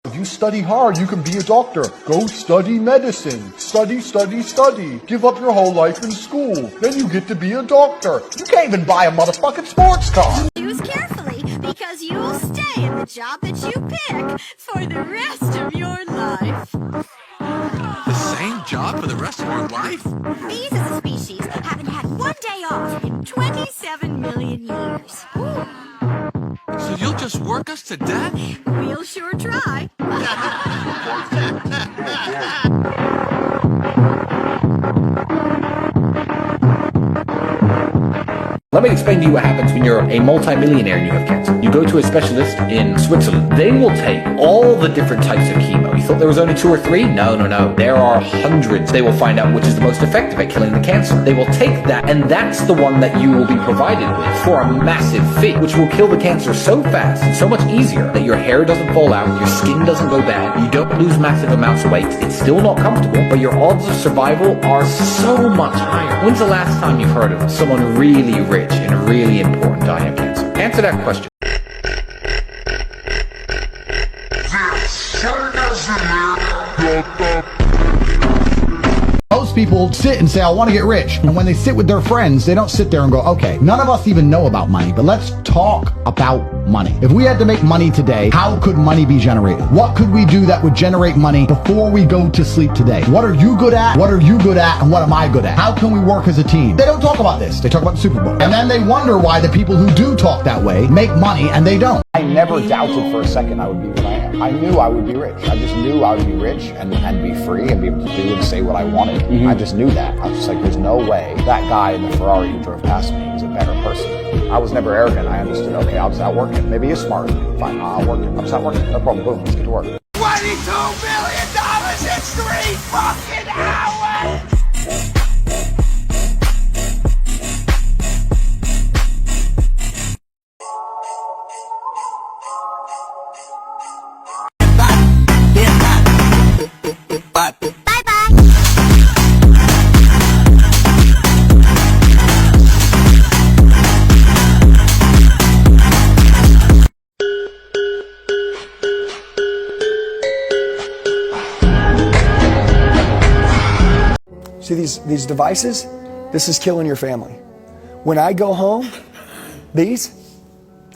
If you study hard, you can be a doctor. Go study medicine. Study, study, study. Give up your whole life in school. Then you get to be a doctor. You can't even buy a motherfucking sports car. Choose carefully, because you'll stay in the job that you pick for the rest of your life. The same job for the rest of your life? Bees as a species haven't had one day off in 27 million years. So you'll just work us to death? We'll sure try. Let me explain to you what happens when you're a multi-millionaire and you have cancer. You go to a specialist in Switzerland. They will take all the different types of chemo. You thought there was only 2 or 3? No, no, no. There are hundreds. They will find out which is the most effective at killing the cancer. They will take that, and that's the one that you will be provided with for a massive fee, which will kill the cancer so fast and so much easier that your hair doesn't fall out, your skin doesn't go bad, you don't lose massive amounts of weight. It's still not comfortable, but your odds of survival are so much higher. When's the last time you've heard of someone really rich and really important dying of cancer? Answer that question. Most people sit and say, I want to get rich. And when they sit with their friends, they don't sit there and go, okay, none of us even know about money, but let's talk about money. If we had to make money today, how could money be generated? What could we do that would generate money before we go to sleep today? What are you good at? What are you good at? And what am I good at? How can we work as a team? They don't talk about this. They talk about the Super Bowl. And then they wonder why the people who do talk that way make money and they don't. I never doubted for a second I would be who I am. I knew I would be rich. I just knew I would be rich and be free and be able to do and say what I wanted. I just knew that. I was just like, there's no way that guy in the Ferrari who drove past me is a better person. I was never arrogant. I understood, okay, I'll just outwork him. Maybe he's smarter than me. Fine, I'll outwork him. I'll just outwork him. No problem. Boom, let's get to work. $22 million in 3 fucking hours! See these devices? This is killing your family. When I go home, they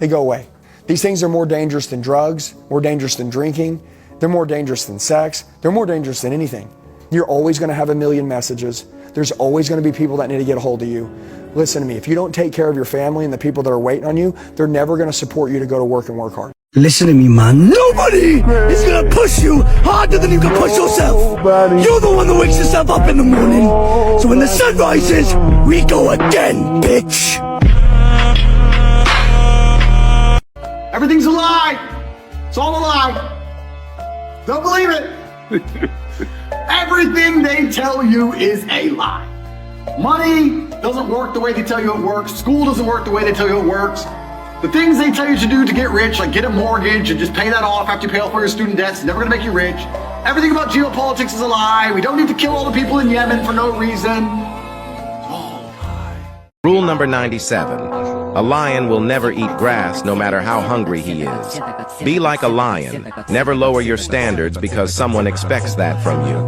go away. These things are more dangerous than drugs, more dangerous than drinking. They're more dangerous than sex. They're more dangerous than anything. You're always gonna have a million messages. There's always gonna be people that need to get a hold of you. Listen to me, if you don't take care of your family and the people that are waiting on you, they're never gonna support you to go to work and work hard. Listen to me, man. Nobody is gonna push you harder than you can push yourself. You're the one that wakes yourself up in the morning. So when the sun rises, we go again, bitch. Everything's a lie. It's all a lie. Don't believe it. Everything they tell you is a lie. Money doesn't work the way they tell you it works. School doesn't work the way they tell you it works. The things they tell you to do to get rich, like get a mortgage and just pay that off after you pay off all your student debts, is never gonna make you rich. Everything about geopolitics is a lie. We don't need to kill all the people in Yemen for no reason. It's all a lie. Rule number 97. A lion will never eat grass no matter how hungry he is. Be like a lion. Never lower your standards because someone expects that from you.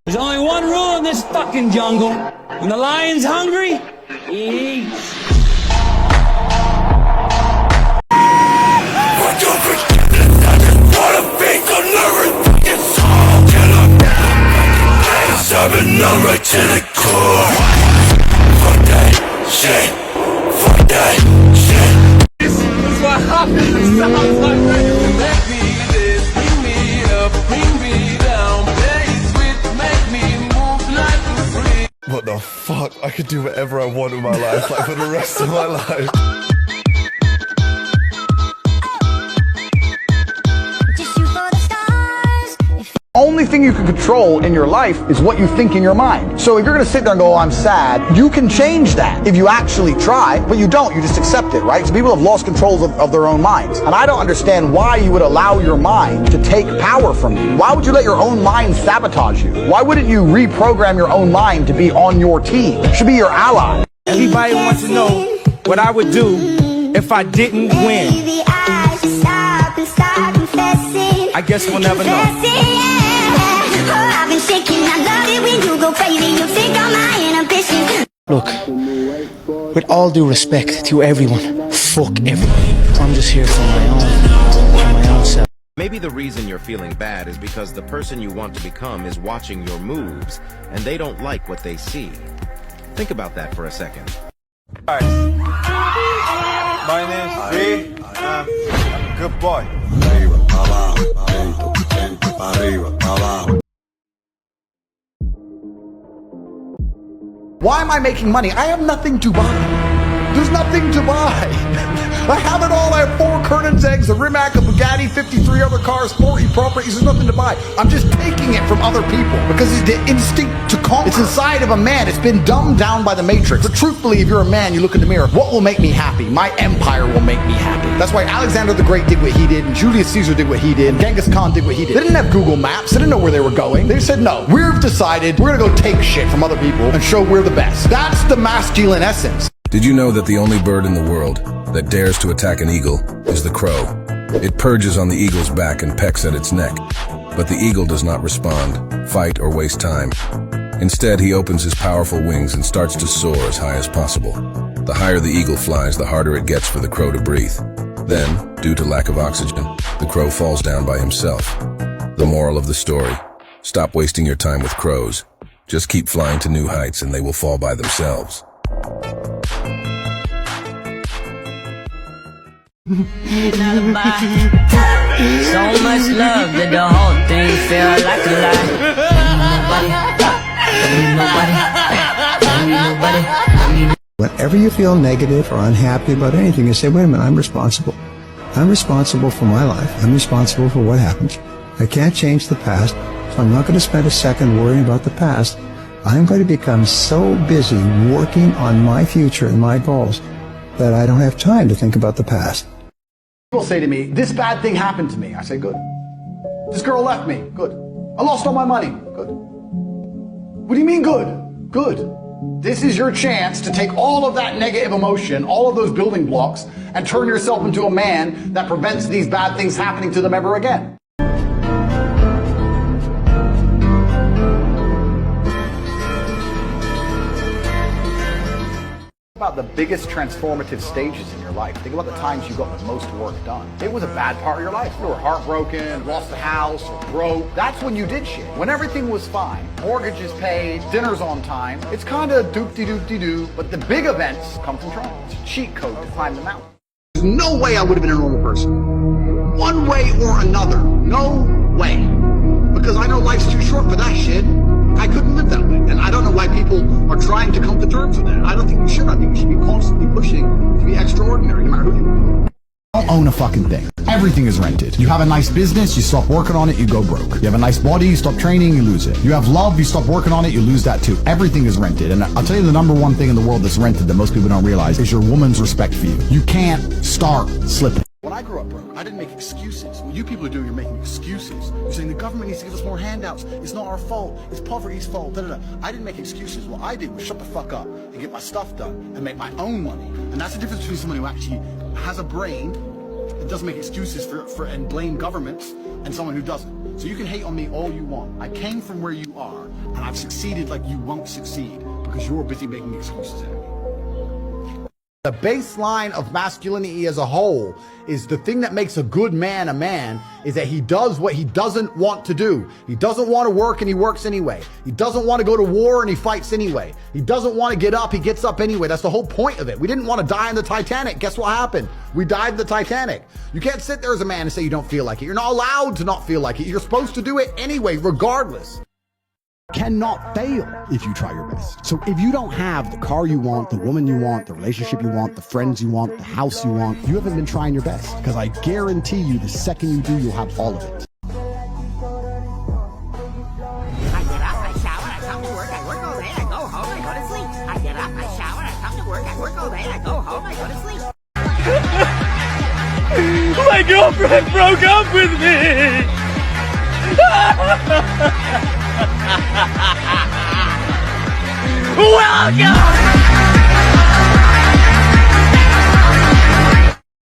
There's only one rule in this fucking jungle. When the lion's hungry, he eats. Number to the core. Fuck that shit. Fuck that shit. This is what happens. Sounds like make me this, bring me up, bring me down. Blaze with, make me move like a free. What the fuck? I could do whatever I want with my life, like for the rest of my life. Only thing you can control in your life is what you think in your mind. So if you're gonna sit there and go, oh, I'm sad, you can change that if you actually try, but you don't, you just accept it, right? So people have lost control of their own minds. And I don't understand why you would allow your mind to take power from you. Why would you let your own mind sabotage you? Why wouldn't you reprogram your own mind to be on your team? It should be your ally. Everybody wants to know what I would do if I didn't win. guess we'll never know. I've been shaking, I love it when you go crazy. You take all my inhibitions. Look, with all due respect to everyone, fuck everyone. I'm just here for my own self. Maybe the reason you're feeling bad is because the person you want to become is watching your moves, and they don't like what they see. Think about that for a second. My name's V. I'm a good boy. Why am I making money? I have nothing to buy. There's nothing to buy. I have it all. I have 4 Kernan's eggs, a Rimac, a Bugatti, 53 other cars, 40 properties. There's nothing to buy. I'm just taking it from other people because it's the instinct to conquer. It's inside of a man. It's been dumbed down by the Matrix. But truthfully, if you're a man, you look in the mirror. What will make me happy? My empire will make me happy. That's why Alexander the Great did what he did, and Julius Caesar did what he did, and Genghis Khan did what he did. They didn't have Google Maps. They didn't know where they were going. They said, no, we've decided we're going to go take shit from other people and show we're the best. That's the masculine essence. Did you know that the only bird in the world that dares to attack an eagle is the crow? It perches on the eagle's back and pecks at its neck. But the eagle does not respond, fight, or waste time. Instead, he opens his powerful wings and starts to soar as high as possible. The higher the eagle flies, the harder it gets for the crow to breathe. Then, due to lack of oxygen, the crow falls down by himself. The moral of the story: stop wasting your time with crows. Just keep flying to new heights and they will fall by themselves. So much love that the whole thing felt like a lie. Whenever you feel negative or unhappy about anything, you say, wait a minute, I'm responsible. I'm responsible for my life. I'm responsible for what happens. I can't change the past, so I'm not going to spend a second worrying about the past. I'm going to become so busy working on my future and my goals that I don't have time to think about the past. People say to me, this bad thing happened to me. I say, good. This girl left me. Good. I lost all my money. Good. What do you mean good? Good. This is your chance to take all of that negative emotion, all of those building blocks, and turn yourself into a man that prevents these bad things happening to them ever again. About the biggest transformative stages in your life. Think about the times you got the most work done. It was a bad part of your life. You were heartbroken, lost the house, or broke. That's when you did shit. When everything was fine, mortgage is paid, dinner's on time, it's kind of doop-de-doop-de-doo, but the big events come from trying. It's a cheat code to climb the mountain. There's no way I would have been a normal person. One way or another. No way. Because I know life's too short for that shit. I couldn't live that way. And I don't know why people are trying to come to terms with that. I don't think you should. I think you should be constantly pushing to be extraordinary, no matter who you are. Don't own a fucking thing. Everything is rented. You have a nice business, you stop working on it, you go broke. You have a nice body, you stop training, you lose it. You have love, you stop working on it, you lose that too. Everything is rented. And I'll tell you the number one thing in the world that's rented that most people don't realize is your woman's respect for you. You can't start slipping. When I grew up broke, I didn't make excuses. What you people are doing, you're making excuses. You're saying the government needs to give us more handouts. It's not our fault. It's poverty's fault. Da, da, da. I didn't make excuses. What I did was shut the fuck up and get my stuff done and make my own money. And that's the difference between someone who actually has a brain and doesn't make excuses for and blame governments and someone who doesn't. So you can hate on me all you want. I came from where you are, and I've succeeded like you won't succeed because you're busy making excuses out of me. The baseline of masculinity as a whole is the thing that makes a good man a man is that he does what he doesn't want to do. He doesn't want to work and he works anyway. He doesn't want to go to war and he fights anyway. He doesn't want to get up, he gets up anyway. That's the whole point of it. We didn't want to die in the Titanic. Guess what happened? We died in the Titanic. You can't sit there as a man and say you don't feel like it. You're not allowed to not feel like it. You're supposed to do it anyway, regardless. Cannot fail if you try your best. So if you don't have the car you want, the woman you want, the relationship you want, the friends you want, the house you want, you haven't been trying your best. Because I guarantee you the second you do, you'll have all of it. I get up, I shower, I come to work, I work all day, I go home, I go to sleep. I get up, I shower, I come to work, I work all day, I go home, I go to sleep. My girlfriend broke up with me! Welcome!